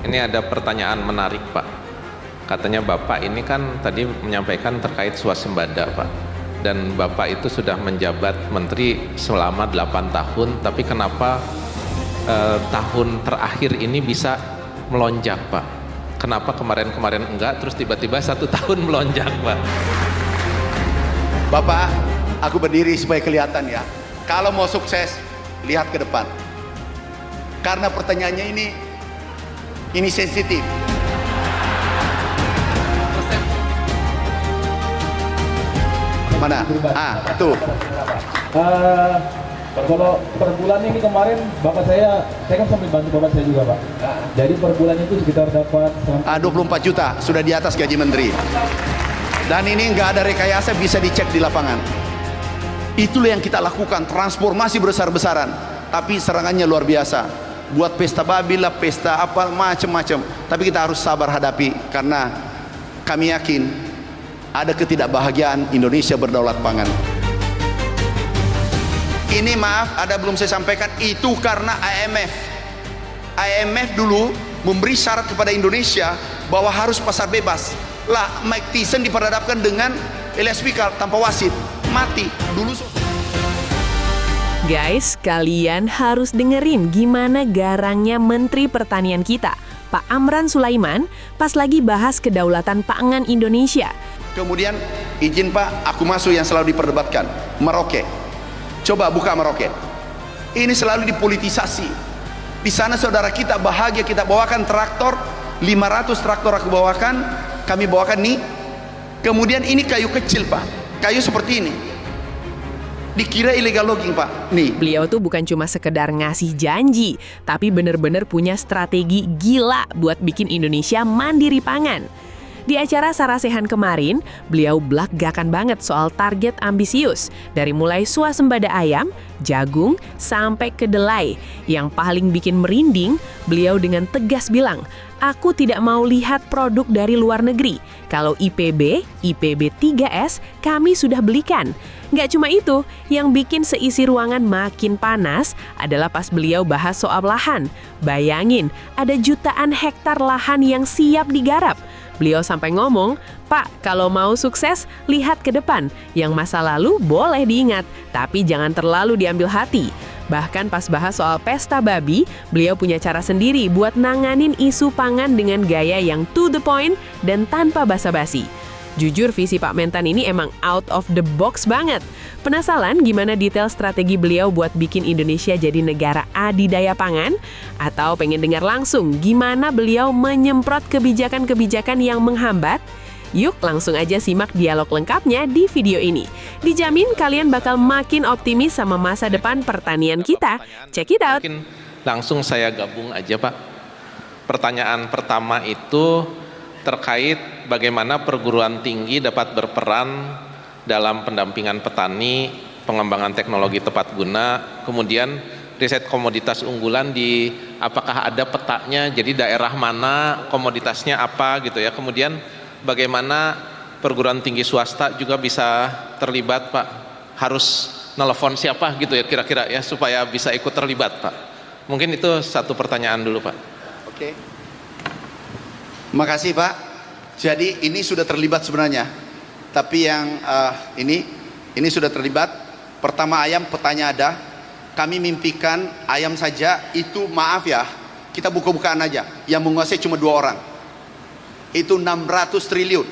Ini ada pertanyaan menarik Pak. Katanya Bapak ini kan tadi menyampaikan terkait swasembada Pak. Dan Bapak itu sudah menjabat menteri selama 8 tahun, tapi kenapa tahun terakhir ini bisa melonjak Pak? Kenapa kemarin-kemarin enggak, terus tiba-tiba 1 tahun melonjak Pak? Bapak, aku berdiri supaya kelihatan ya. Kalau mau sukses, lihat ke depan. Karena pertanyaannya ini sensitif. Mana? Tuh. Kalau per bulan ini kemarin bapak saya kan sambil bantu bapak saya juga Pak. Jadi per bulan itu sekitar dapat 24 juta, sudah di atas gaji menteri. Dan ini nggak ada rekayasa, bisa dicek di lapangan. Itulah yang kita lakukan, transformasi besar-besaran. Tapi serangannya luar biasa. Buat pesta babi lah, pesta apa, macam-macam. Tapi kita harus sabar hadapi, karena kami yakin ada ketidakbahagiaan Indonesia berdaulat pangan. Ini maaf, ada belum saya sampaikan, itu karena IMF. IMF dulu memberi syarat kepada Indonesia bahwa harus pasar bebas. Lah, Mike Tyson diperhadapkan dengan Elias Pikal tanpa wasit, mati dulu. Guys, kalian harus dengerin gimana garangnya Menteri Pertanian kita, Pak Amran Sulaiman, pas lagi bahas kedaulatan pangan Indonesia. Kemudian, izin Pak, aku masuk yang selalu diperdebatkan, Merauke. Coba buka Merauke. Ini selalu dipolitisasi. Di sana saudara kita bahagia, kita bawakan traktor, 500 traktor aku bawakan, kami bawakan nih. Kemudian ini kayu kecil Pak, kayu seperti ini. Dikira illegal logging Pak. Nih. Beliau tuh bukan cuma sekedar ngasih janji, tapi bener-bener punya strategi gila buat bikin Indonesia mandiri pangan. Di acara Sarasehan kemarin, beliau blak-gakan banget soal target ambisius, dari mulai swasembada ayam, jagung, sampai kedelai. Yang paling bikin merinding, beliau dengan tegas bilang, "Aku tidak mau lihat produk dari luar negeri. Kalau IPB 3S, kami sudah belikan." Nggak cuma itu, yang bikin seisi ruangan makin panas adalah pas beliau bahas soal lahan. Bayangin, ada jutaan hektar lahan yang siap digarap. Beliau sampai ngomong, "Pak, kalau mau sukses, lihat ke depan. Yang masa lalu boleh diingat, tapi jangan terlalu diambil hati." Bahkan pas bahas soal pesta babi, beliau punya cara sendiri buat nanganin isu pangan dengan gaya yang to the point dan tanpa basa-basi. Jujur, visi Pak Mentan ini emang out of the box banget. Penasaran gimana detail strategi beliau buat bikin Indonesia jadi negara adidaya pangan? Atau pengen dengar langsung gimana beliau menyemprot kebijakan-kebijakan yang menghambat? Yuk langsung aja simak dialog lengkapnya di video ini. Dijamin kalian bakal makin optimis sama masa depan pertanian kita. Check it out. Mungkin langsung saya gabung aja Pak. Pertanyaan pertama itu terkait bagaimana perguruan tinggi dapat berperan dalam pendampingan petani, pengembangan teknologi tepat guna, kemudian riset komoditas unggulan di apakah ada petanya, jadi daerah mana komoditasnya apa gitu ya. Kemudian bagaimana perguruan tinggi swasta juga bisa terlibat Pak, harus nelfon siapa gitu ya kira-kira ya supaya bisa ikut terlibat Pak. Mungkin itu satu pertanyaan dulu Pak. Oke. Makasih Pak. Jadi ini sudah terlibat sebenarnya. Tapi yang ini sudah terlibat. Pertama ayam, petanya ada. Kami mimpikan ayam saja itu, maaf ya, kita buka-bukaan aja. Yang menguasai cuma 2 orang. Itu 600 triliun.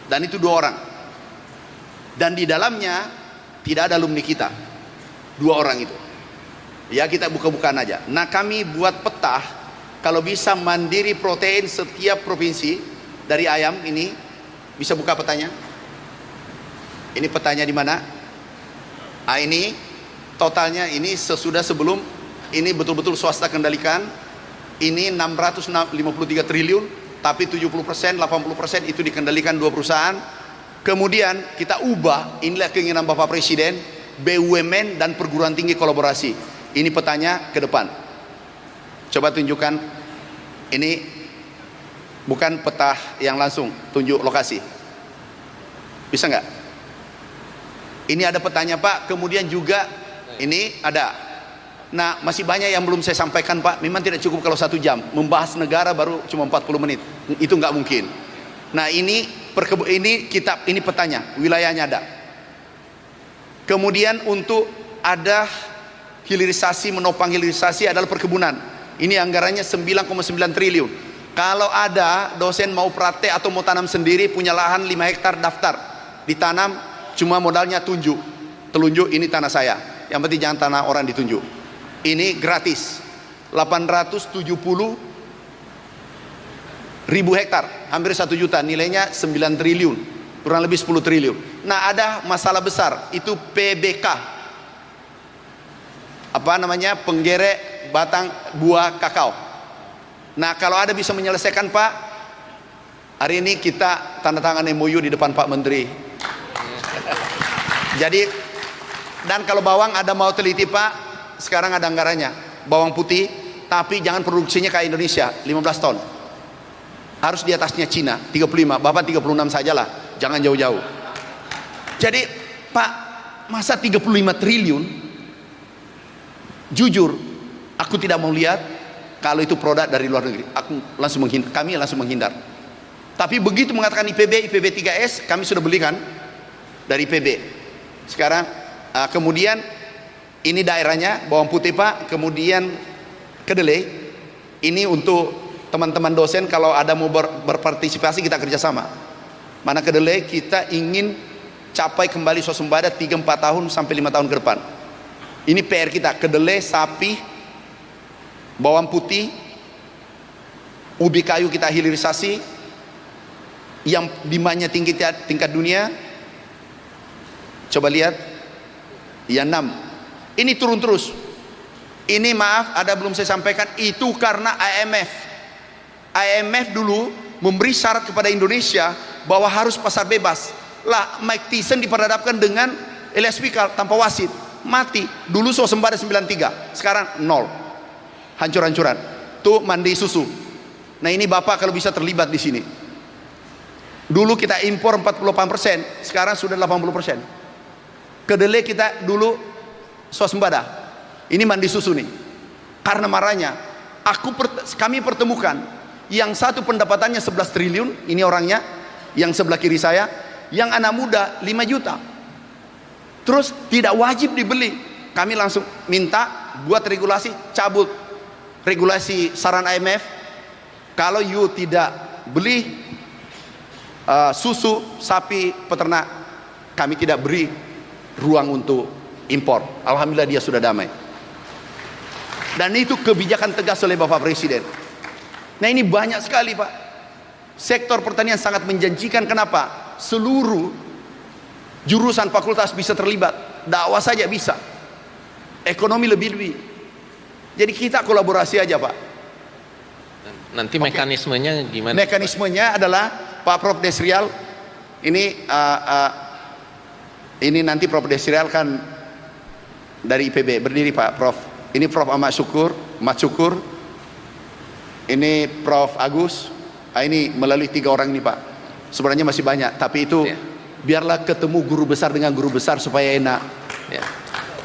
Dan itu 2 orang. Dan di dalamnya tidak ada alumni kita. 2 orang itu. Ya kita buka-bukaan aja. Nah kami buat peta, kalau bisa mandiri protein setiap provinsi dari ayam ini, bisa buka petanya. Ini petanya di mana? Ini totalnya, ini sesudah sebelum, ini betul-betul swasta kendalikan. Ini 653 triliun, tapi 70%, 80% itu dikendalikan 2 perusahaan. Kemudian kita ubah, inilah keinginan Bapak Presiden, BUMN dan perguruan tinggi kolaborasi. Ini petanya ke depan. Coba tunjukkan. Ini bukan peta yang langsung, tunjuk lokasi. Bisa nggak? Ini ada petanya Pak. Kemudian juga ini ada Nah, masih banyak yang belum saya sampaikan, Pak. Memang tidak cukup kalau 1 jam. Membahas negara baru cuma 40 menit. Itu nggak mungkin. Nah, ini kitab, ini petanya, wilayahnya ada. Kemudian untuk ada hilirisasi, menopang hilirisasi adalah perkebunan. Ini anggarannya 9,9 triliun. Kalau ada dosen mau praktek atau mau tanam sendiri, punya lahan 5 hektar, daftar. Ditanam, cuma modalnya telunjuk ini tanah saya. Yang penting jangan tanah orang ditunjuk. Ini gratis. 870 ribu hektar, hampir 1 juta, nilainya 9 triliun, kurang lebih 10 triliun. Nah, ada masalah besar, itu PBK, apa namanya, penggerek batang buah kakao. Nah, kalau ada bisa menyelesaikan, Pak, hari ini kita tanda tangan MOU di depan Pak Menteri. Jadi, dan kalau bawang ada mau teliti, Pak, sekarang ada anggarannya, bawang putih, tapi jangan produksinya kayak Indonesia, 15 ton. Harus di atasnya Cina, 35, Bapak 36 sajalah, jangan jauh-jauh. Jadi, Pak, masa 35 triliun? Jujur, aku tidak mau lihat kalau itu produk dari luar negeri. Kami langsung menghindar. Tapi begitu mengatakan IPB 3S, kami sudah belikan dari IPB. Sekarang, kemudian ini daerahnya bawang putih, Pak. Kemudian kedelai. Ini untuk teman-teman dosen kalau ada mau berpartisipasi kita kerjasama. Mana kedelai kita ingin capai kembali swasembada 3-4 tahun sampai 5 tahun ke depan. Ini PR kita, kedelai, sapi, bawang putih, ubi kayu kita hilirisasi, yang demandnya tinggi tingkat dunia. Coba lihat, yang 6. Ini turun terus. Ini maaf, ada belum saya sampaikan, itu karena IMF. IMF dulu memberi syarat kepada Indonesia bahwa harus pasar bebas. Lah, Mike Tyson diperhadapkan dengan Elias Pikal tanpa wasit, mati. Dulu swasembada 93, sekarang 0. Hancur-hancuran. Tuh mandi susu. Nah, ini Bapak kalau bisa terlibat di sini. Dulu kita impor 48%, sekarang sudah 80%. Kedelai kita dulu swasembada, ini mandi susu nih. Karena marahnya, kami pertemukan yang satu pendapatannya 11 triliun, ini orangnya, yang sebelah kiri saya, yang anak muda 5 juta. Terus tidak wajib dibeli. Kami langsung minta buat regulasi, cabut regulasi saran IMF. Kalau you tidak beli susu sapi peternak, kami tidak beri ruang untuk impor. Alhamdulillah dia sudah damai. Dan itu kebijakan tegas oleh Bapak Presiden. Nah, ini banyak sekali, Pak. Sektor pertanian sangat menjanjikan. Kenapa? Seluruh jurusan fakultas bisa terlibat. Dakwah saja bisa. Ekonomi lebih-lebih. Jadi kita kolaborasi aja, Pak. Nanti mekanismenya gimana? Mekanismenya adalah Pak Prof Desrial. Ini nanti Prof Desrial kan dari IPB, berdiri Pak Prof. Ini Prof Ahmad Syukur, ini Prof Agus. Ini melalui 3 orang ini, Pak. Sebenarnya masih banyak, tapi itu biarlah ketemu guru besar dengan guru besar supaya enak. Ya.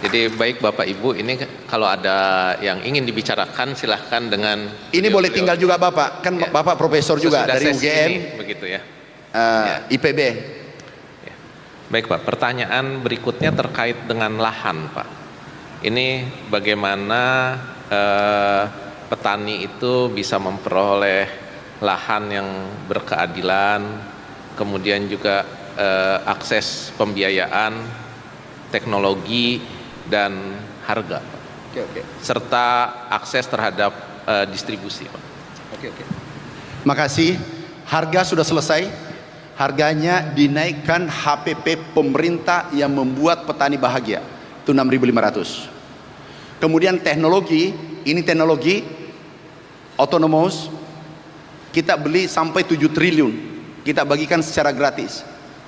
Jadi baik Bapak Ibu, ini kalau ada yang ingin dibicarakan silahkan dengan ini boleh tinggal juga Bapak, kan ya. Bapak profesor juga sesudah dari UGM, begitu ya. IPB. Ya. Baik Pak, pertanyaan berikutnya terkait dengan lahan, Pak. Ini bagaimana petani itu bisa memperoleh lahan yang berkeadilan, kemudian juga akses pembiayaan, teknologi, dan harga, serta akses terhadap distribusi, Pak. Makasih. Harga sudah selesai. Harganya dinaikkan HPP pemerintah yang membuat petani bahagia. Itu 6.500. Kemudian teknologi, ini teknologi autonomous, kita beli sampai 7 triliun, kita bagikan secara gratis.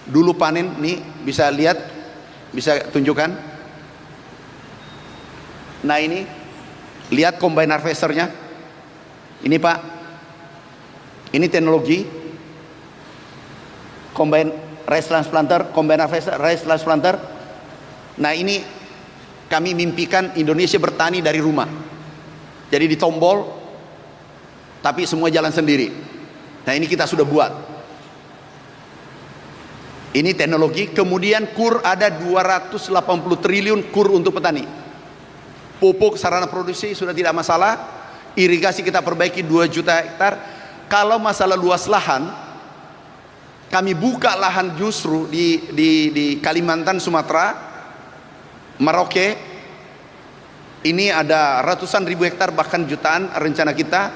Dulu panen, nih bisa lihat, bisa tunjukkan. Nah, ini lihat combine harvesternya. Ini Pak, ini teknologi combine rice transplanter, combine harvester, rice transplanter. Nah, ini kami mimpikan Indonesia bertani dari rumah. Jadi di tombol, tapi semua jalan sendiri. Nah ini kita sudah buat. Ini teknologi. Kemudian KUR ada 280 triliun KUR untuk petani. Pupuk sarana produksi sudah tidak masalah. Irigasi kita perbaiki 2 juta hektar. Kalau masalah luas lahan, kami buka lahan justru di Kalimantan, Sumatera, Merauke. Ini ada ratusan ribu hektar bahkan jutaan rencana kita.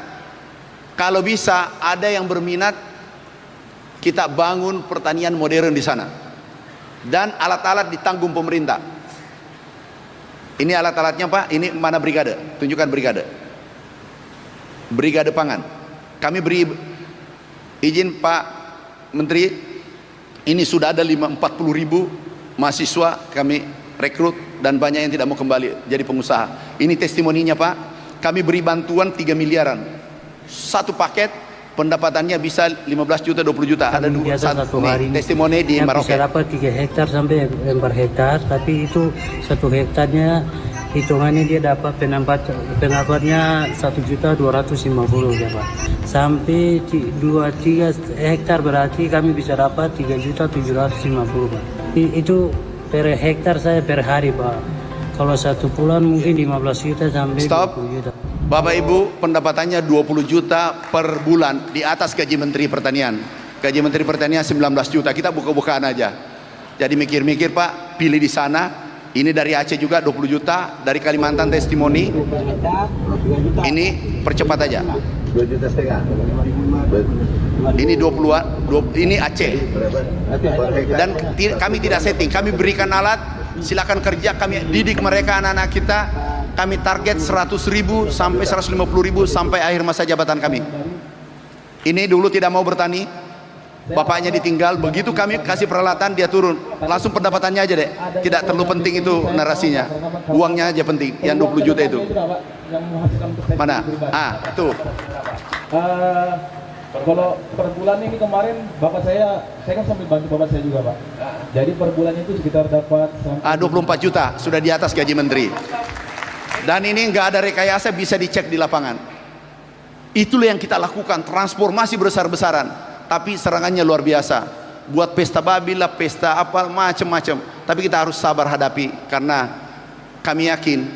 Kalau bisa ada yang berminat, kita bangun pertanian modern di sana. Dan alat-alat ditanggung pemerintah. Ini alat-alatnya Pak, ini mana brigade? Tunjukkan brigade. Brigade pangan. Kami beri izin Pak Menteri, ini sudah ada 40 ribu mahasiswa kami rekrut dan banyak yang tidak mau kembali jadi pengusaha. Ini testimoninya Pak, kami beri bantuan 3 miliaran. Satu paket pendapatannya bisa 15 juta 20 juta. Ada satu hari testimoni di Merauke. Bisa dapat 3 hektar sampai 4 hektar, tapi itu 1 hektarnya hitungannya dia dapat pendapatnya 1.250.000 ya Pak. Sampai 2-3 hektar berarti kami bisa dapat 3.750.000 Pak. Itu per hektar saya per hari Pak. Kalau 1 bulan mungkin 15 juta sampai 20 juta. Bapak Ibu, pendapatannya 20 juta per bulan di atas gaji Menteri Pertanian. Gaji Menteri Pertanian 19 juta. Kita buka-bukaan aja. Jadi mikir-mikir Pak, pilih di sana. Ini dari Aceh juga 20 juta, dari Kalimantan testimoni. Ini percepat aja. 2,5 juta. Ini 20-an, ini Aceh. Dan kami tidak setting, kami berikan alat, silakan kerja, kami didik mereka anak-anak kita. Kami target 100.000 sampai 150.000 sampai akhir masa jabatan kami. Ini dulu tidak mau bertani, bapaknya ditinggal, begitu kami kasih peralatan dia turun, langsung pendapatannya aja deh. Tidak terlalu penting itu narasinya, uangnya aja penting, yang 20 juta itu. Mana? Tuh. Kalau per bulan ini kemarin bapak saya kan sambil bantu bapak saya juga Pak. Jadi per bulan itu sekitar dapat 24 juta, sudah di atas gaji menteri. Dan ini nggak ada rekayasa, bisa dicek di lapangan. Itulah yang kita lakukan, transformasi besar-besaran. Tapi serangannya luar biasa. Buat pesta babi lah, pesta apa, macam-macam. Tapi kita harus sabar hadapi, karena kami yakin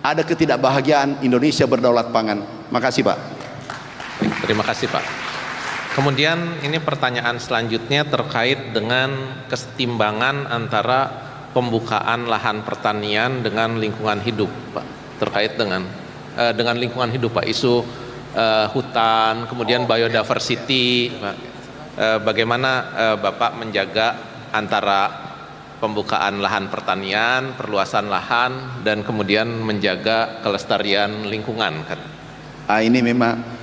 ada ketidakbahagiaan Indonesia berdaulat pangan. Makasih Pak. Terima kasih Pak. Kemudian ini pertanyaan selanjutnya terkait dengan kesetimbangan antara pembukaan lahan pertanian dengan lingkungan hidup Pak. Terkait dengan lingkungan hidup Pak, isu hutan, kemudian biodiversity Pak. Bagaimana Bapak menjaga antara pembukaan lahan pertanian, perluasan lahan, dan kemudian menjaga kelestarian lingkungan kan? Ini memang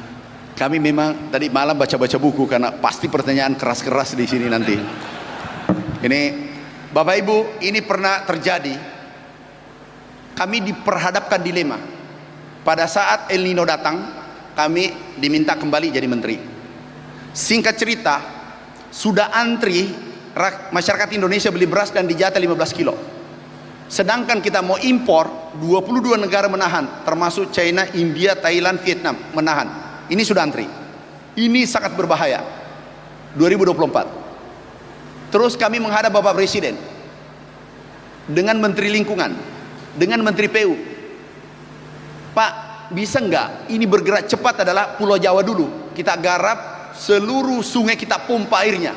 kami memang tadi malam baca-baca buku, karena pasti pertanyaan keras-keras di sini nanti. Ini Bapak Ibu, ini pernah terjadi. Kami diperhadapkan dilema. Pada saat El Nino datang, kami diminta kembali jadi menteri. Singkat cerita, sudah antri masyarakat Indonesia beli beras dan dijatah 15 kilo. Sedangkan kita mau impor, 22 negara menahan, termasuk China, India, Thailand, Vietnam menahan. Ini sudah antri. Ini sangat berbahaya. 2024. Terus kami menghadap Bapak Presiden dengan Menteri Lingkungan, dengan Menteri PU. Pak, bisa enggak ini bergerak cepat? Adalah Pulau Jawa dulu. Kita garap seluruh sungai, kita pompa airnya.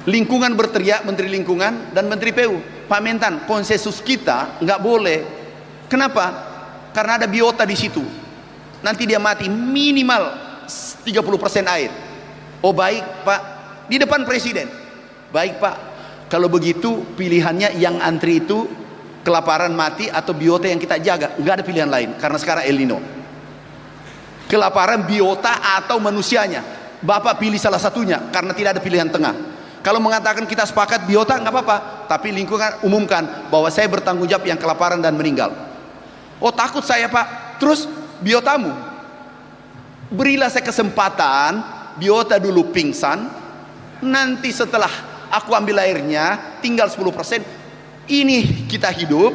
Lingkungan berteriak, Menteri Lingkungan dan Menteri PU. Pak Mentan, konsensus kita nggak boleh. Kenapa? Karena ada biota di situ. Nanti dia mati minimal 30% air. Oh baik Pak, di depan Presiden. Baik Pak, kalau begitu pilihannya yang antri itu kelaparan mati atau biota yang kita jaga. Nggak ada pilihan lain, karena sekarang El Nino. Kelaparan, biota, atau manusianya. Bapak pilih salah satunya, karena tidak ada pilihan tengah. Kalau mengatakan kita sepakat biota nggak apa-apa, tapi lingkungan umumkan bahwa saya bertanggung jawab yang kelaparan dan meninggal. Oh takut saya Pak, terus biotamu, berilah saya kesempatan, biota dulu pingsan, nanti setelah aku ambil airnya tinggal 10%, Ini kita hidup,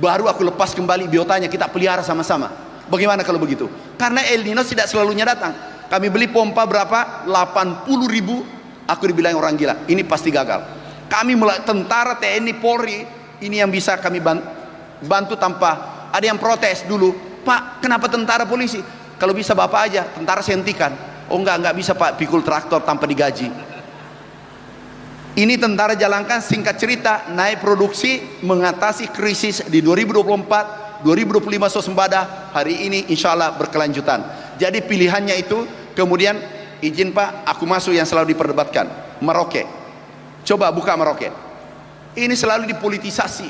baru aku lepas kembali biotanya, kita pelihara sama-sama. Bagaimana kalau begitu? Karena El Nino tidak selalunya datang. Kami beli pompa berapa? 80.000. Aku dibilang orang gila. Ini pasti gagal. Kami mulai tentara, TNI, Polri, ini yang bisa kami bantu tanpa ada yang protes dulu. Pak, kenapa tentara polisi? Kalau bisa Bapak aja, tentara saya hentikan. Oh enggak bisa Pak, pikul traktor tanpa digaji. Ini tentara jalankan, singkat cerita, naik produksi, mengatasi krisis di 2024, 2025 swasembada, hari ini insya Allah berkelanjutan. Jadi pilihannya itu, kemudian izin Pak, aku masuk yang selalu diperdebatkan, Merauke. Coba buka Merauke. Ini selalu dipolitisasi.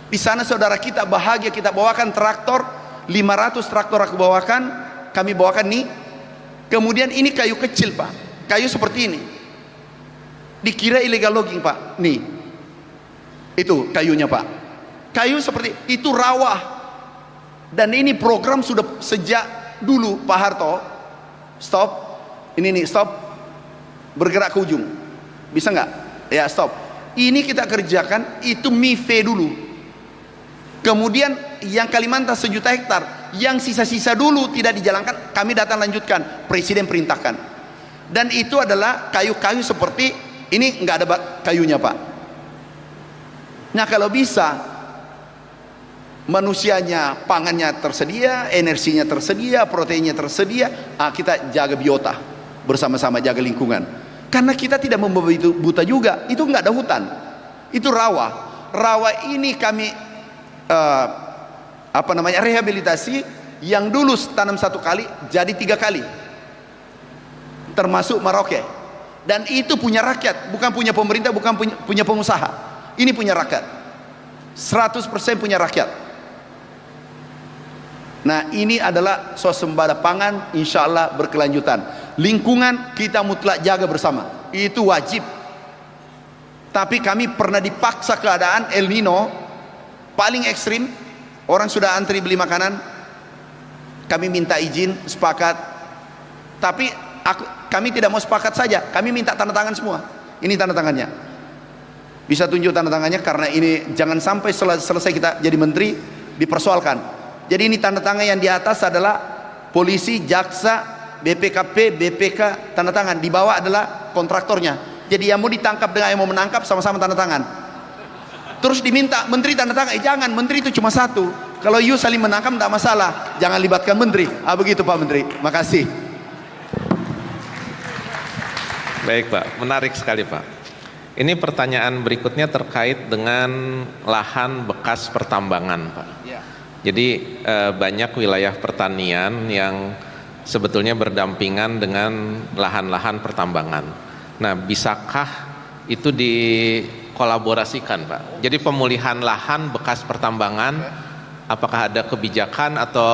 Di sana saudara kita bahagia, kita bawakan traktor, 500 traktor aku bawakan, kami bawakan nih. Kemudian ini kayu kecil Pak, kayu seperti ini. Dikira illegal logging Pak. Nih, itu kayunya Pak. Kayu seperti itu rawa. Dan ini program sudah sejak dulu Pak Harto. Stop. Ini nih stop. Bergerak ke ujung. Bisa nggak? Ya stop. Ini kita kerjakan. Itu MIFE dulu. Kemudian yang Kalimantan 1 juta hektar. Yang sisa-sisa dulu tidak dijalankan. Kami datang lanjutkan. Presiden perintahkan. Dan itu adalah kayu-kayu seperti ini, nggak ada kayunya Pak. Nah kalau bisa manusianya, pangannya tersedia, energinya tersedia, proteinnya tersedia, kita jaga biota bersama-sama, jaga lingkungan. Karena kita tidak membawa itu buta juga, itu nggak ada hutan, itu rawa. Rawa ini kami rehabilitasi, yang dulu tanam 1 kali jadi 3 kali, termasuk Merauke. Dan itu punya rakyat, bukan punya pemerintah, bukan punya pengusaha. Ini punya rakyat, 100% punya rakyat. Nah ini adalah swasembada pangan, insya Allah berkelanjutan. Lingkungan kita mutlak jaga bersama, itu wajib. Tapi kami pernah dipaksa keadaan El Nino paling ekstrim, orang sudah antri beli makanan, kami minta izin, sepakat. Tapi kami tidak mau sepakat saja, kami minta tanda tangan semua. Ini tanda tangannya, bisa tunjuk tanda tangannya, karena ini jangan sampai selesai kita jadi menteri dipersoalkan. Jadi ini tanda tangan yang di atas adalah polisi, jaksa, BPKP, BPK, tanda tangan. Di bawah adalah kontraktornya. Jadi yang mau ditangkap dengan yang mau menangkap sama-sama tanda tangan. Terus diminta menteri tanda tangan. Jangan, menteri itu cuma 1. Kalau you saling menangkap tidak masalah, jangan libatkan menteri. Begitu Pak Menteri. Makasih. Baik Pak, menarik sekali Pak. Ini pertanyaan berikutnya terkait dengan lahan bekas pertambangan Pak. Ya. Jadi banyak wilayah pertanian yang sebetulnya berdampingan dengan lahan-lahan pertambangan. Nah, bisakah itu dikolaborasikan Pak? Jadi pemulihan lahan bekas pertambangan, apakah ada kebijakan atau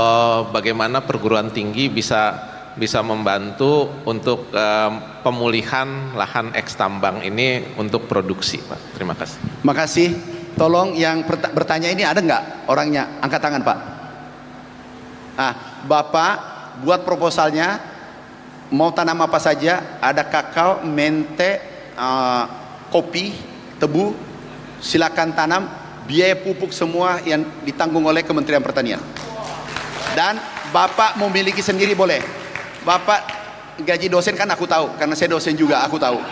bagaimana perguruan tinggi bisa membantu untuk pemulihan lahan eks tambang ini untuk produksi Pak? Terima kasih. Makasih. Tolong yang bertanya ini ada nggak orangnya? Angkat tangan Pak. Bapak buat proposalnya, mau tanam apa saja, ada kakao, mente, kopi, tebu, silakan tanam. Biaya pupuk semua yang ditanggung oleh Kementerian Pertanian. Dan Bapak memiliki sendiri boleh. Bapak gaji dosen kan aku tahu, karena saya dosen juga, aku tahu.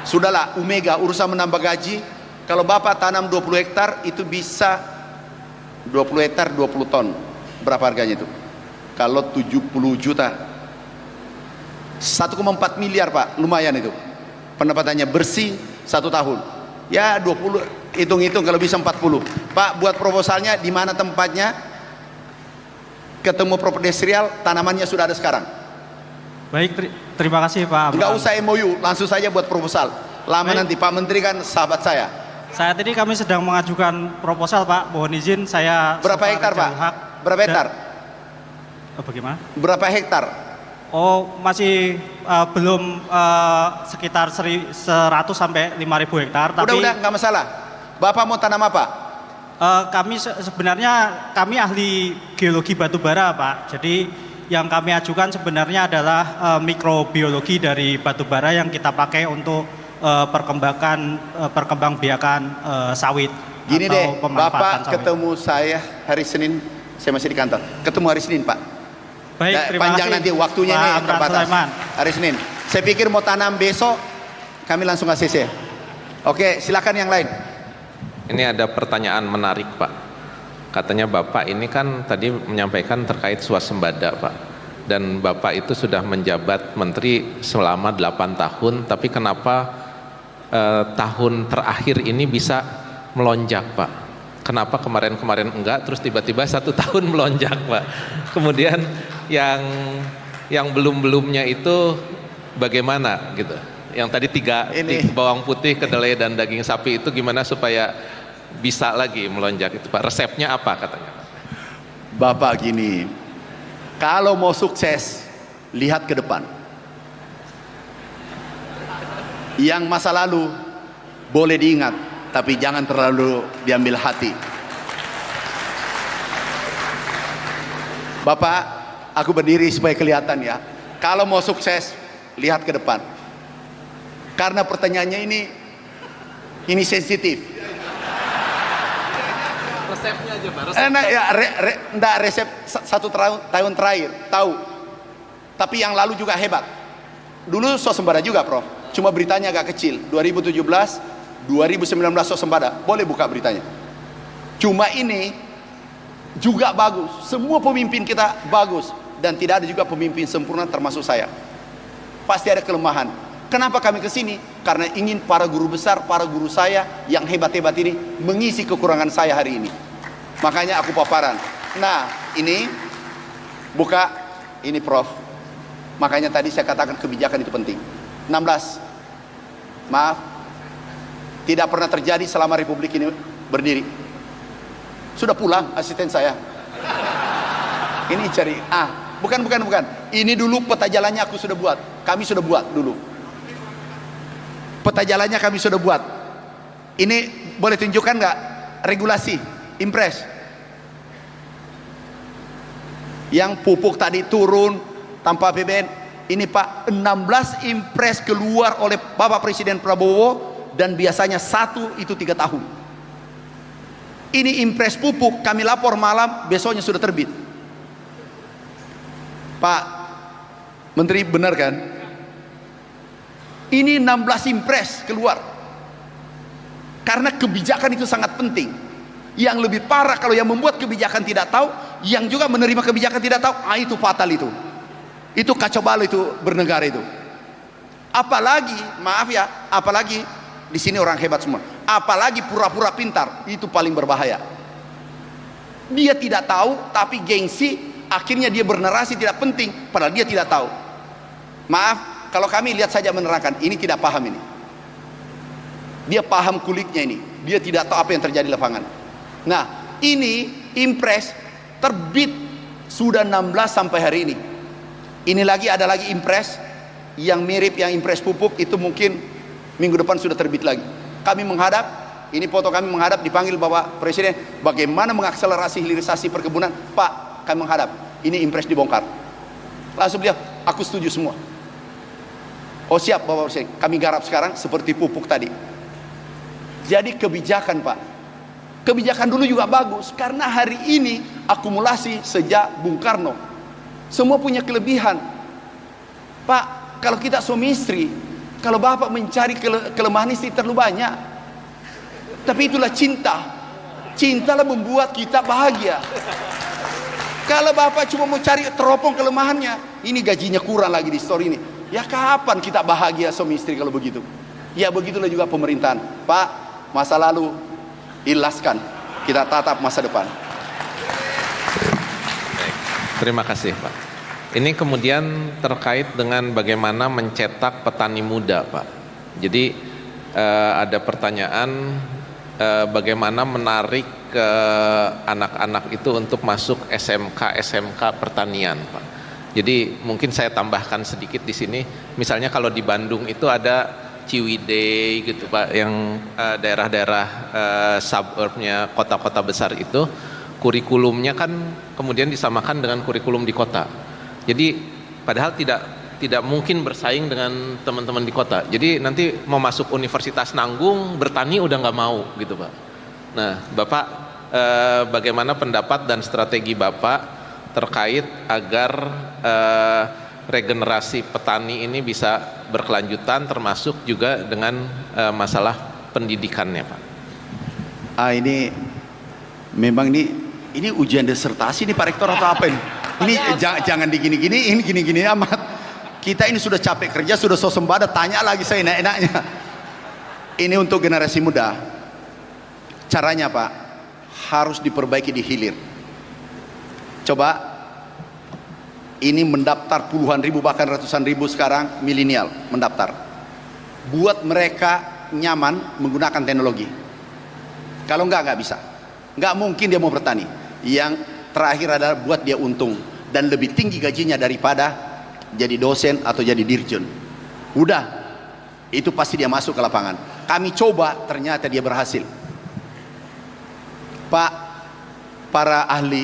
Sudahlah, Umega urusan menambah gaji. Kalau Bapak tanam 20 hektar itu bisa 20 hektar 20 ton. Berapa harganya itu? Kalau 70 juta 1,4 miliar Pak, lumayan itu. Pendapatannya bersih 1 tahun. Ya 20, hitung-hitung kalau bisa 40. Pak buat proposalnya, di mana tempatnya? Ketemu Propedesrial, tanamannya sudah ada sekarang. Baik, terima kasih Pak. Enggak usah MOU, langsung saja buat proposal. Lama nanti, Pak Menteri kan sahabat saya. Saat ini kami sedang mengajukan proposal Pak, mohon izin saya. Berapa hektar Pak? Berapa hektar? Bagaimana? Berapa hektar? Oh, masih belum sekitar 100 sampai 5.000 hektar. Tapi udah nggak masalah. Bapak mau tanam apa? Kami sebenarnya ahli geologi batubara Pak. Jadi yang kami ajukan sebenarnya adalah mikrobiologi dari batubara yang kita pakai untuk perkembangbiakan sawit. Gini atau deh, pemanfaatan Bapak sawit. ketemu saya hari Senin, saya masih di kantor. Ketemu hari Senin, Pak. Baik, terima Panjang kasih. nanti waktunya Pak ini Amran terbatas. Sulaiman. Hari Senin. Saya pikir mau tanam besok, kami langsung ACC. Oke, silakan yang lain. Ini ada pertanyaan menarik, Pak. Katanya Bapak ini kan tadi menyampaikan terkait swasembada, Pak. Dan Bapak itu sudah menjabat menteri selama 8 tahun, tapi kenapa tahun terakhir ini bisa melonjak, Pak? Kenapa kemarin-kemarin enggak, terus tiba-tiba 1 tahun melonjak, Pak? Kemudian yang belum-belumnya itu bagaimana gitu? Yang tadi tiga bawang putih, kedelai dan daging sapi itu gimana supaya bisa lagi melonjak itu, Pak? Resepnya apa katanya? Bapak gini, kalau mau sukses, lihat ke depan. Yang masa lalu boleh diingat, tapi jangan terlalu diambil hati. Bapak, aku berdiri supaya kelihatan ya. Kalau mau sukses, lihat ke depan. Karena pertanyaannya ini sensitif. Resepnya aja, Pak. Enggak resep 1 tahun terakhir, tahu. Tapi yang lalu juga hebat. Dulu swasembada juga, Prof. Cuma beritanya agak kecil. 2017, 2019 swasembada. Boleh buka beritanya. Cuma ini juga bagus. Semua pemimpin kita bagus. Dan tidak ada juga pemimpin sempurna termasuk saya. Pasti ada kelemahan. Kenapa kami ke sini? Karena ingin para guru besar, para guru saya yang hebat-hebat ini mengisi kekurangan saya hari ini. Makanya aku paparan. Nah, ini buka, ini Prof. Makanya tadi saya katakan kebijakan itu penting. 16. Maaf. Tidak pernah terjadi selama Republik ini berdiri. Sudah pulang asisten saya. Ini cari bukan. Ini dulu peta jalannya aku sudah buat. Kami sudah buat dulu. Peta jalannya kami sudah buat. Ini boleh tunjukkan nggak regulasi impres? Yang pupuk tadi turun tanpa APBN. Ini Pak, 16 impres keluar oleh Bapak Presiden Prabowo dan biasanya 1 itu 3 tahun. Ini impres pupuk kami lapor malam, besoknya sudah terbit. Pak Menteri, benar kan? Ini 16 impres keluar. Karena kebijakan itu sangat penting. Yang lebih parah kalau yang membuat kebijakan tidak tahu, yang juga menerima kebijakan tidak tahu, itu fatal itu. Itu kacau balau itu bernegara itu. Apalagi, maaf ya, apalagi di sini orang hebat semua. Apalagi pura-pura pintar, itu paling berbahaya. Dia tidak tahu tapi gengsi, akhirnya dia bernarasi tidak penting padahal dia tidak tahu. Maaf, kalau kami lihat saja menerangkan, ini tidak paham ini. Dia paham kulitnya ini. Dia tidak tahu apa yang terjadi di lapangan. Nah, ini impres terbit sudah 16 sampai hari ini. Ini lagi ada lagi impres yang mirip yang impres pupuk itu mungkin minggu depan sudah terbit lagi. Kami menghadap, ini foto kami menghadap dipanggil Bapak Presiden, bagaimana mengakselerasi hilirisasi perkebunan. Pak, kami menghadap. Ini impres dibongkar. Langsung beliau, aku setuju semua. Oh siap Bapak Presiden, kami garap sekarang seperti pupuk tadi. Jadi kebijakan Pak, kebijakan dulu juga bagus karena hari ini akumulasi sejak Bung Karno. Semua punya kelebihan. Pak, kalau kita suami istri, kalau Bapak mencari kelemahan istri terlalu banyak. Tapi itulah cinta. Cintalah membuat kita bahagia. Kalau Bapak cuma mau cari teropong kelemahannya, ini gajinya kurang lagi di story ini. Ya kapan kita bahagia suami istri kalau begitu? Ya begitulah juga pemerintahan. Pak, masa lalu ilaskan, kita tatap masa depan. Terima kasih, Pak. Ini kemudian terkait dengan bagaimana mencetak petani muda, Pak. Jadi ada pertanyaan bagaimana menarik ke anak-anak itu untuk masuk SMK pertanian, Pak. Jadi mungkin saya tambahkan sedikit di sini. Misalnya kalau di Bandung itu ada Ciwidey gitu, Pak, yang daerah-daerah suburbnya kota-kota besar itu kurikulumnya kan kemudian disamakan dengan kurikulum di kota. Jadi padahal tidak mungkin bersaing dengan teman-teman di kota. Jadi nanti mau masuk Universitas Nanggung bertani udah nggak mau gitu, Pak. Nah, Bapak, bagaimana pendapat dan strategi Bapak terkait agar regenerasi petani ini bisa berkelanjutan, termasuk juga dengan masalah pendidikannya, Pak? Ini memang ini ujian disertasi nih Pak Rektor atau apa ini? Ini jangan digini-gini, ini gini-gini amat. Kita ini sudah capek kerja, sudah swasembada, tanya lagi saya enak-enaknya. Ini untuk generasi muda. Caranya Pak, harus diperbaiki di hilir. Coba, ini mendaftar puluhan ribu bahkan ratusan ribu sekarang milenial mendaftar. Buat mereka nyaman menggunakan teknologi. Kalau nggak bisa. Nggak mungkin dia mau bertani. Yang terakhir adalah buat dia untung dan lebih tinggi gajinya daripada jadi dosen atau jadi dirjen. Udah, itu pasti dia masuk ke lapangan. Kami coba, ternyata dia berhasil. Pak, para ahli,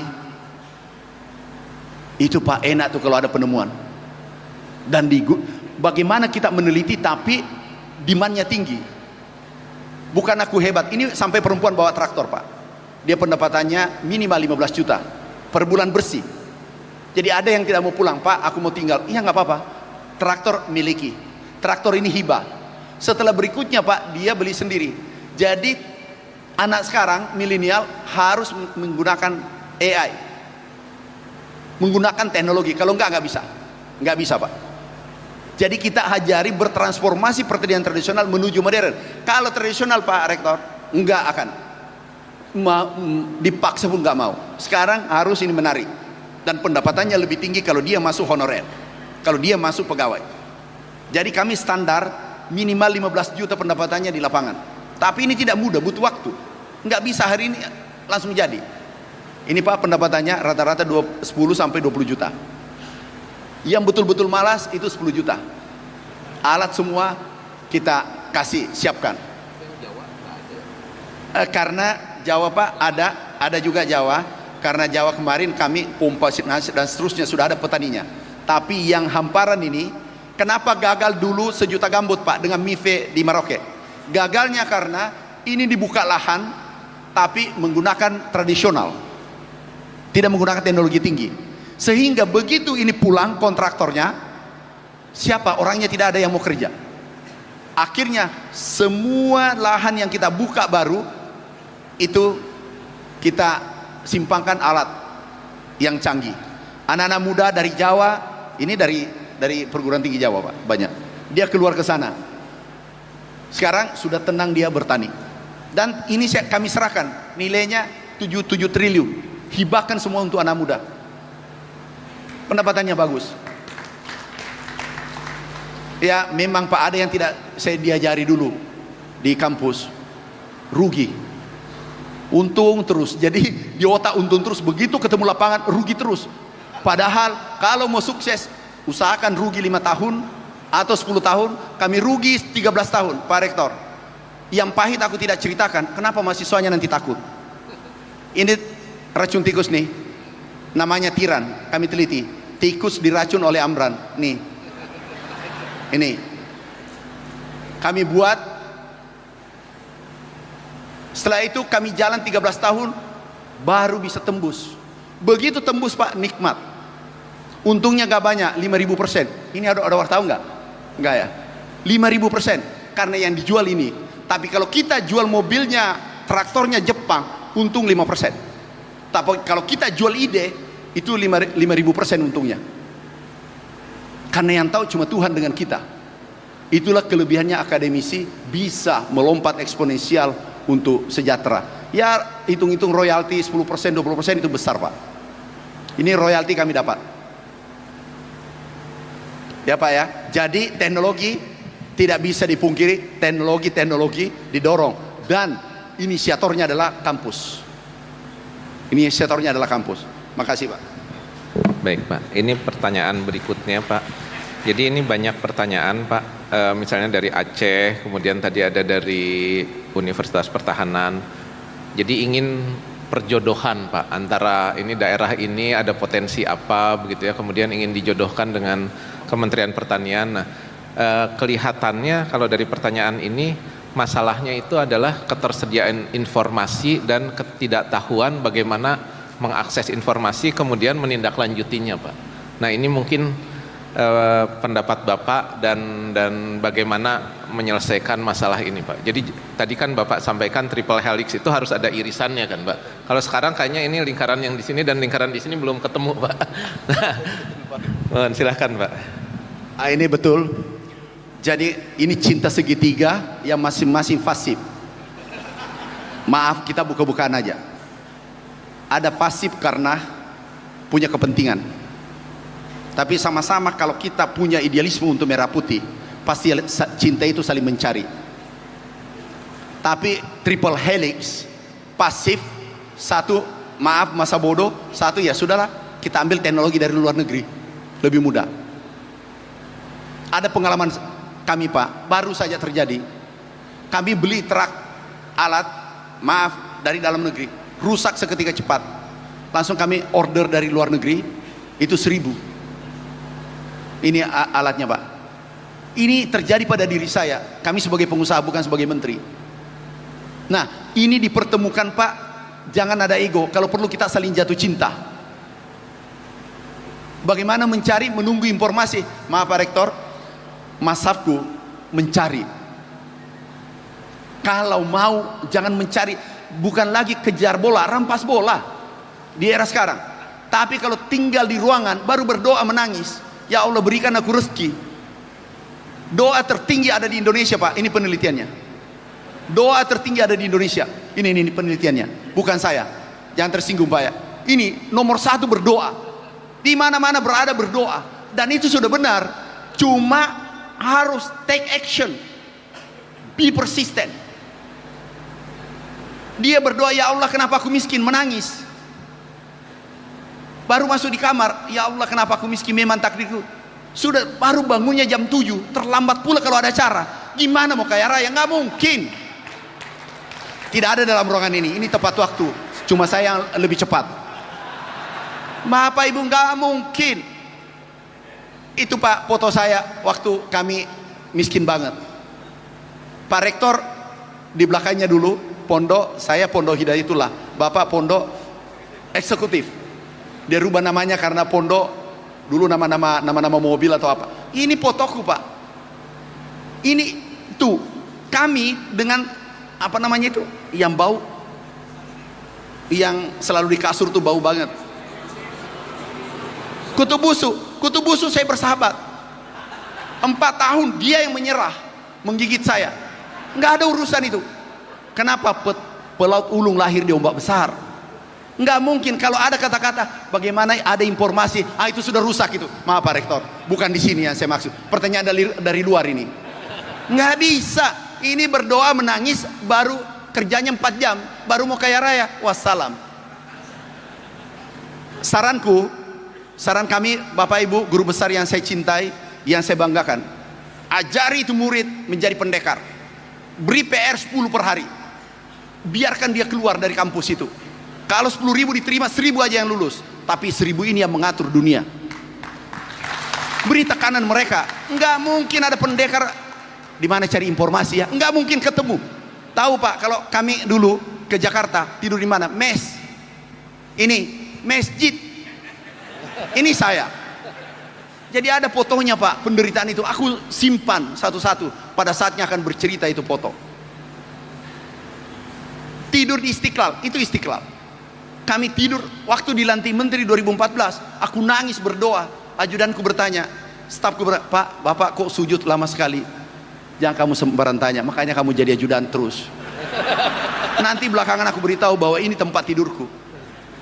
itu Pak enak tuh kalau ada penemuan. Dan bagaimana kita meneliti tapi demand-nya tinggi. Bukan aku hebat, ini sampai perempuan bawa traktor Pak. Dia pendapatannya minimal 15 juta per bulan bersih. Jadi ada yang tidak mau pulang, Pak aku mau tinggal. Iya nggak apa-apa, traktor miliki. Traktor ini hibah. Setelah berikutnya Pak, dia beli sendiri. Jadi anak sekarang milenial harus menggunakan AI, menggunakan teknologi. Kalau nggak bisa. Nggak bisa Pak. Jadi kita ajari bertransformasi pertanian tradisional menuju modern. Kalau tradisional Pak Rektor, nggak akan. Dipaksa pun nggak mau. Sekarang harus ini menarik. Dan pendapatannya lebih tinggi kalau dia masuk honorer. Kalau dia masuk pegawai. Jadi kami standar minimal 15 juta pendapatannya di lapangan. Tapi ini tidak mudah, butuh waktu. Nggak bisa hari ini langsung jadi. Ini Pak pendapatannya rata-rata 10 sampai 20 juta. Yang betul-betul malas itu 10 juta. Alat semua kita kasih, siapkan. Karena Jawa Pak ada juga Jawa. Karena Jawa kemarin kami pompa dan seterusnya sudah ada petaninya. Tapi yang hamparan ini, kenapa gagal dulu 1 juta gambut Pak dengan MIFE di Maroke? Gagalnya karena ini dibuka lahan tapi menggunakan tradisional, tidak menggunakan teknologi tinggi. Sehingga begitu ini pulang kontraktornya, siapa orangnya tidak ada yang mau kerja. Akhirnya semua lahan yang kita buka baru itu kita simpangkan alat yang canggih. Anak-anak muda dari Jawa, ini dari perguruan tinggi Jawa Pak, banyak. Dia keluar ke sana. Sekarang sudah tenang dia bertani. Dan ini kami serahkan, nilainya 7 triliun. Hibahkan semua untuk anak muda. Pendapatannya bagus. Ya memang Pak ada yang tidak saya diajari dulu di kampus, rugi, untung terus. Jadi di otak untung terus, begitu ketemu lapangan rugi terus. Padahal kalau mau sukses usahakan rugi 5 tahun atau 10 tahun. Kami rugi 13 tahun Pak Rektor. Yang pahit aku tidak ceritakan, kenapa mahasiswanya nanti takut. Ini racun tikus nih, namanya tiran, kami teliti. Tikus diracun oleh Amran. Nih, ini kami buat. Setelah itu kami jalan 13 tahun baru bisa tembus. Begitu tembus Pak, nikmat. Untungnya gak banyak, 5.000%. Ini ada wartawan nggak? Nggak ya, 5.000% karena yang dijual ini. Tapi kalau kita jual mobilnya, traktornya Jepang, untung 5%. Tapi kalau kita jual ide, itu 5.000% untungnya. Karena yang tahu cuma Tuhan dengan kita. Itulah kelebihannya akademisi, bisa melompat eksponensial untuk sejahtera. Ya hitung-hitung royalti 10%, 20% itu besar Pak. Ini royalti kami dapat. Ya Pak ya. Jadi teknologi tidak bisa dipungkiri, teknologi didorong. Dan inisiatornya adalah kampus. Inisiatornya adalah kampus. Makasih Pak. Baik Pak, ini pertanyaan berikutnya Pak. Jadi ini banyak pertanyaan Pak, misalnya dari Aceh, kemudian tadi ada dari Universitas Pertahanan. Jadi ingin perjodohan Pak, antara ini daerah ini ada potensi apa begitu ya, kemudian ingin dijodohkan dengan Kementerian Pertanian. Nah, kelihatannya kalau dari pertanyaan ini masalahnya itu adalah ketersediaan informasi dan ketidaktahuan bagaimana mengakses informasi kemudian menindaklanjutinya, Pak. Nah, ini mungkin pendapat Bapak dan bagaimana menyelesaikan masalah ini, Pak. Jadi tadi kan Bapak sampaikan triple helix itu harus ada irisannya kan, Pak. Kalau sekarang kayaknya ini lingkaran yang di sini dan lingkaran di sini belum ketemu, Pak. Nah, silahkan, Pak. Ini betul. Jadi ini cinta segitiga yang masing-masing pasif. Maaf, kita buka-bukaan aja. Ada pasif karena punya kepentingan. Tapi sama-sama kalau kita punya idealisme untuk merah putih, pasti cinta itu saling mencari. Tapi triple helix, pasif, satu maaf masa bodoh, satu ya sudahlah kita ambil teknologi dari luar negeri, lebih mudah. Ada pengalaman kami, Pak, baru saja terjadi. Kami beli truk alat, maaf, dari dalam negeri, rusak seketika cepat. Langsung kami order dari luar negeri, itu 1.000. Ini alatnya, Pak. Ini terjadi pada diri saya. Kami sebagai pengusaha, bukan sebagai menteri. Nah, ini dipertemukan, Pak. Jangan ada ego. Kalau perlu kita saling jatuh cinta. Bagaimana mencari, menunggu informasi. Maaf, Pak Rektor, Masafku mencari. Kalau mau, jangan mencari. Bukan lagi kejar bola, rampas bola di era sekarang. Tapi kalau tinggal di ruangan, baru berdoa menangis. Ya Allah, berikan aku rezeki. Doa tertinggi ada di Indonesia, Pak. Ini penelitiannya. Doa tertinggi ada di Indonesia. Ini penelitiannya. Bukan saya. Jangan tersinggung, Pak ya. Ini nomor 1 berdoa. Di mana-mana berada berdoa. Dan itu sudah benar. Cuma harus take action. Be persistent. Dia berdoa, ya Allah kenapa aku miskin, menangis. Baru masuk di kamar, ya Allah kenapa aku miskin, memang takdirku. Sudah baru bangunnya jam 7, terlambat pula kalau ada acara. Gimana mau kaya raya? Nggak mungkin. Tidak ada dalam ruangan ini tepat waktu. Cuma saya yang lebih cepat. Maaf Pak Ibu, nggak mungkin. Itu Pak foto saya waktu kami miskin banget. Pak Rektor di belakangnya dulu, pondok, saya pondok Hidayatullah. Bapak pondok eksekutif. Dia rubah namanya karena pondok dulu nama mobil atau apa. Ini fotoku, Pak. Ini tuh kami dengan apa namanya itu yang bau, yang selalu di kasur tuh bau banget. Kutu busu saya bersahabat 4 tahun, dia yang menyerah menggigit saya. Nggak ada urusan itu. Kenapa pelaut ulung lahir di ombak besar? Nggak mungkin. Kalau ada kata-kata bagaimana ada informasi, itu sudah rusak itu. Maaf Pak Rektor, bukan di sini yang saya maksud. Pertanyaan dari luar ini. Nggak bisa. Ini berdoa menangis baru kerjanya 4 jam, baru mau kaya raya. Wassalam. Saran kami Bapak Ibu guru besar yang saya cintai, yang saya banggakan, ajari itu murid menjadi pendekar. Beri PR 10 per hari. Biarkan dia keluar dari kampus itu. Kalau 10.000 diterima, 1.000 aja yang lulus. Tapi 1.000 ini yang mengatur dunia. Beri tekanan mereka. Nggak mungkin ada pendekar di mana cari informasi ya. Nggak mungkin ketemu. Tahu Pak, kalau kami dulu ke Jakarta, tidur di mana? Mes. Ini, masjid. Ini saya. Jadi ada fotonya Pak, penderitaan itu. Aku simpan satu-satu. Pada saatnya akan bercerita itu foto. Tidur di Istiqlal, itu Istiqlal. Kami tidur waktu dilantik menteri 2014, aku nangis berdoa. Ajudanku bertanya, stafku Pak, Bapak kok sujud lama sekali? Jangan kamu sembarangan tanya, makanya kamu jadi ajudan terus. Nanti belakangan aku beritahu bahwa ini tempat tidurku.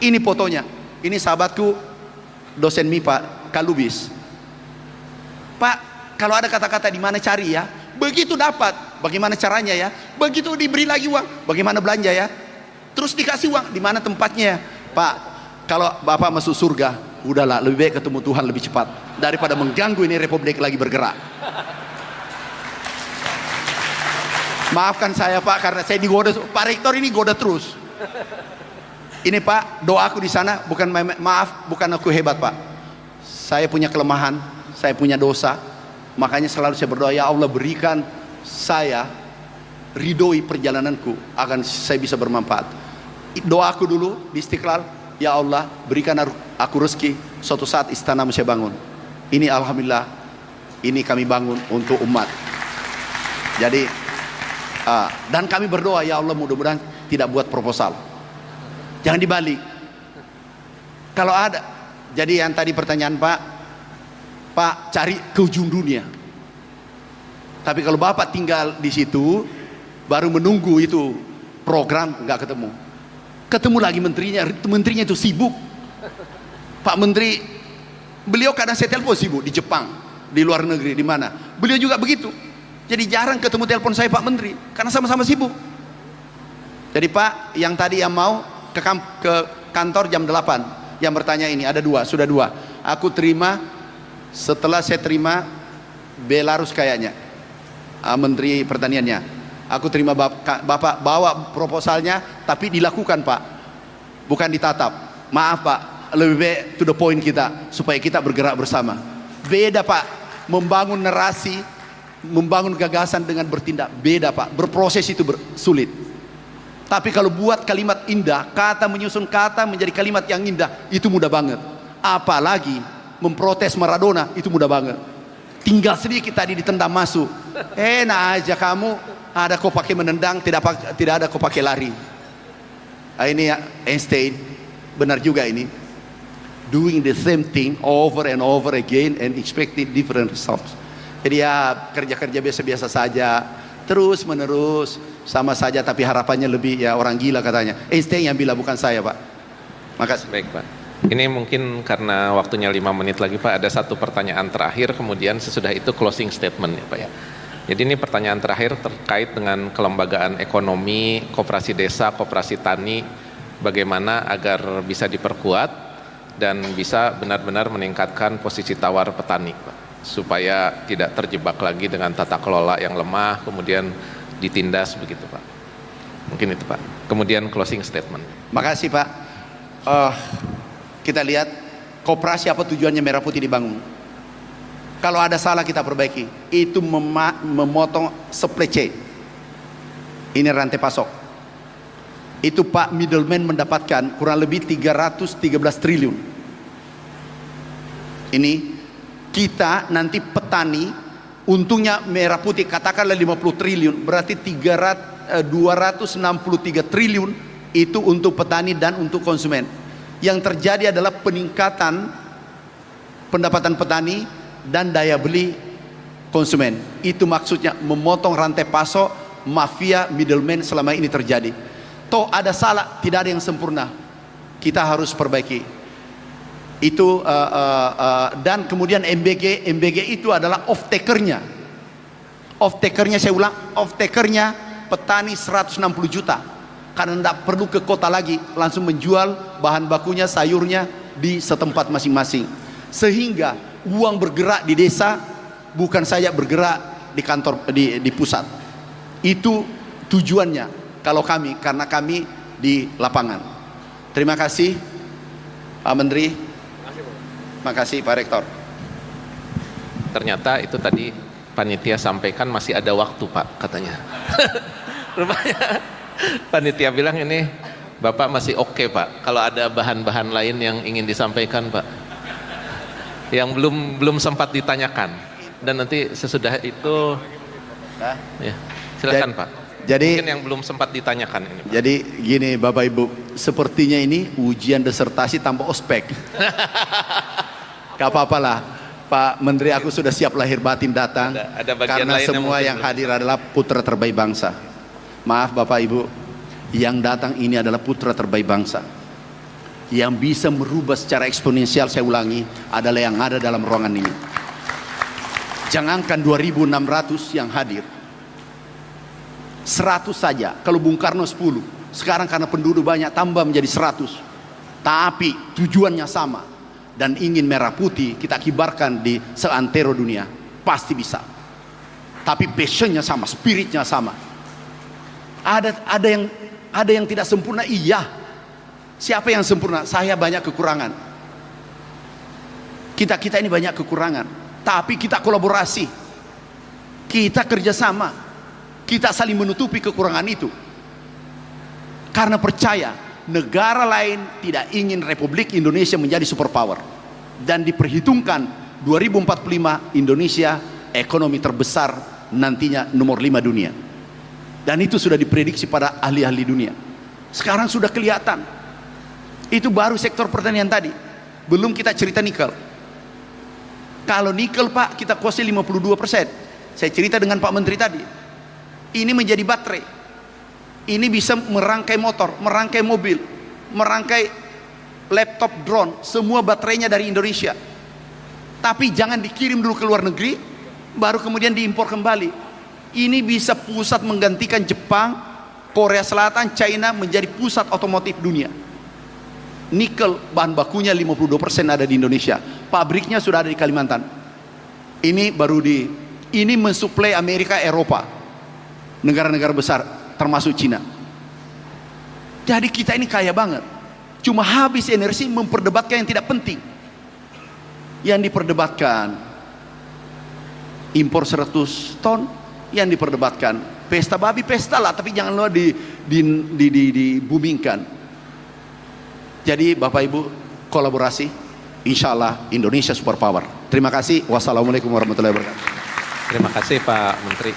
Ini fotonya. Ini sahabatku, dosen MIPA, Kalubis. Pak, kalau ada kata-kata di mana cari ya, begitu dapat, bagaimana caranya ya? Begitu diberi lagi uang, bagaimana belanja ya? Terus dikasih uang, di mana tempatnya ya? Pak, kalau Bapak masuk surga, udahlah lebih baik ketemu Tuhan lebih cepat daripada mengganggu ini republik lagi bergerak. Maafkan saya Pak, karena saya digoda. Pak Rektor ini goda terus. Ini Pak, doaku di sana bukan maaf, bukan aku hebat Pak. Saya punya kelemahan, saya punya dosa. Makanya selalu saya berdoa, ya Allah berikan saya ridhoi perjalananku akan saya bisa bermanfaat. Doaku dulu di Istiqlal, ya Allah berikan aku rezeki suatu saat istana saya bangun. Ini alhamdulillah, ini kami bangun untuk umat. Jadi dan kami berdoa, ya Allah mudah-mudahan tidak buat proposal, jangan dibalik. Kalau ada, jadi yang tadi pertanyaan Pak cari ke ujung dunia. Tapi kalau Bapak tinggal di situ, baru menunggu itu program, nggak ketemu. Ketemu lagi menterinya itu sibuk. Pak Menteri, beliau kadang saya telepon sibuk di Jepang, di luar negeri, di mana. Beliau juga begitu. Jadi jarang ketemu telepon saya Pak Menteri, karena sama-sama sibuk. Jadi Pak, yang tadi yang mau ke kantor jam 8, yang bertanya ini ada sudah dua. Aku terima, setelah saya terima Belarus kayaknya, Menteri Pertaniannya. Aku terima Bapak bawa proposalnya, tapi dilakukan Pak, bukan ditatap. Maaf Pak, lebih baik to the point kita, supaya kita bergerak bersama. Beda Pak, membangun narasi, membangun gagasan dengan bertindak. Beda Pak, berproses itu sulit. Tapi kalau buat kalimat indah, kata menyusun kata menjadi kalimat yang indah, itu mudah banget. Apalagi memprotes Maradona, itu mudah banget. Tinggal sedikit tadi ditendang masuk, enak aja kamu, ada kau pakai menendang, tidak ada kau pakai lari. Ini Einstein, benar juga ini. Doing the same thing over and over again and expecting different results. Jadi ya kerja-kerja biasa-biasa saja, terus menerus sama saja, tapi harapannya lebih, ya orang gila katanya. Einstein yang bilang, bukan saya Pak. Makasih. Baik Pak. Ini mungkin karena waktunya 5 menit lagi Pak, ada satu pertanyaan terakhir, kemudian sesudah itu closing statement ya Pak ya. Jadi ini pertanyaan terakhir terkait dengan kelembagaan ekonomi, koperasi desa, koperasi tani, bagaimana agar bisa diperkuat dan bisa benar-benar meningkatkan posisi tawar petani Pak, supaya tidak terjebak lagi dengan tata kelola yang lemah, kemudian ditindas begitu Pak. Mungkin itu Pak. Kemudian closing statement. Makasih Pak. Kita lihat koperasi apa tujuannya Merah Putih dibangun. Kalau ada salah kita perbaiki. Itu memotong supply chain. Ini rantai pasok. Itu Pak middleman mendapatkan kurang lebih 313 triliun. Ini kita nanti petani, untungnya Merah Putih katakanlah 50 triliun, berarti 263 triliun itu untuk petani dan untuk konsumen. Yang terjadi adalah peningkatan pendapatan petani dan daya beli konsumen. Itu maksudnya memotong rantai pasok, mafia middleman selama ini terjadi. Toh ada salah, tidak ada yang sempurna, kita harus perbaiki itu. Dan kemudian MBG itu adalah off takernya. Off takernya, saya ulang, off takernya petani 160 juta. Karena tidak perlu ke kota lagi, langsung menjual bahan bakunya, sayurnya di setempat masing-masing. Sehingga uang bergerak di desa, bukan saja bergerak di kantor di pusat. Itu tujuannya kalau kami, karena kami di lapangan. Terima kasih Pak Menteri. Terima kasih Pak Rektor. Ternyata itu tadi panitia sampaikan masih ada waktu Pak katanya. Rupanya panitia bilang ini Bapak masih oke Pak, kalau ada bahan-bahan lain yang ingin disampaikan Pak, yang belum sempat ditanyakan, dan nanti sesudah itu ya, silakan Pak. Jadi mungkin yang belum sempat ditanyakan ini Pak. Jadi gini Bapak Ibu, sepertinya ini ujian disertasi tanpa ospek. Gak apa-apa lah Pak Menteri, aku sudah siap lahir batin datang, ada bagian karena lain semua yang hadir adalah putra terbaik bangsa. Maaf Bapak Ibu, yang datang ini adalah putra terbaik bangsa. Yang bisa merubah secara eksponensial, saya ulangi, adalah yang ada dalam ruangan ini. Jangankan 2.600 yang hadir, 100 saja. Kalau Bung Karno 10, sekarang karena penduduk banyak tambah menjadi 100. Tapi tujuannya sama, dan ingin Merah Putih kita kibarkan di seantero dunia, pasti bisa. Tapi passionnya sama, spiritnya sama. Ada yang tidak sempurna, iya. Siapa yang sempurna? Saya banyak kekurangan. Kita ini banyak kekurangan, tapi kita kolaborasi, kita kerjasama. Kita saling menutupi kekurangan itu. Karena percaya negara lain tidak ingin Republik Indonesia menjadi superpower. Dan diperhitungkan 2045 Indonesia ekonomi terbesar nantinya nomor 5 dunia. Dan itu sudah diprediksi pada ahli-ahli dunia. Sekarang sudah kelihatan. Itu baru sektor pertanian tadi. Belum kita cerita nikel. Kalau nikel Pak kita kuasai 52%. Saya cerita dengan Pak Menteri tadi. Ini menjadi baterai. Ini bisa merangkai motor, merangkai mobil, merangkai laptop, drone, semua baterainya dari Indonesia. Tapi jangan dikirim dulu ke luar negeri, baru kemudian diimpor kembali. Ini bisa pusat menggantikan Jepang, Korea Selatan, China menjadi pusat otomotif dunia. Nikel bahan bakunya 52% ada di Indonesia. Pabriknya sudah ada di Kalimantan. Ini ini mensuplai Amerika, Eropa, negara-negara besar termasuk Cina. Jadi kita ini kaya banget. Cuma habis energi memperdebatkan yang tidak penting. Yang diperdebatkan impor 100 ton, yang diperdebatkan pesta babi, pesta lah, tapi jangan lupa dibumingkan. Jadi Bapak Ibu kolaborasi, insya Allah Indonesia superpower. Terima kasih. Wassalamualaikum warahmatullahi wabarakatuh. Terima kasih Pak Menteri.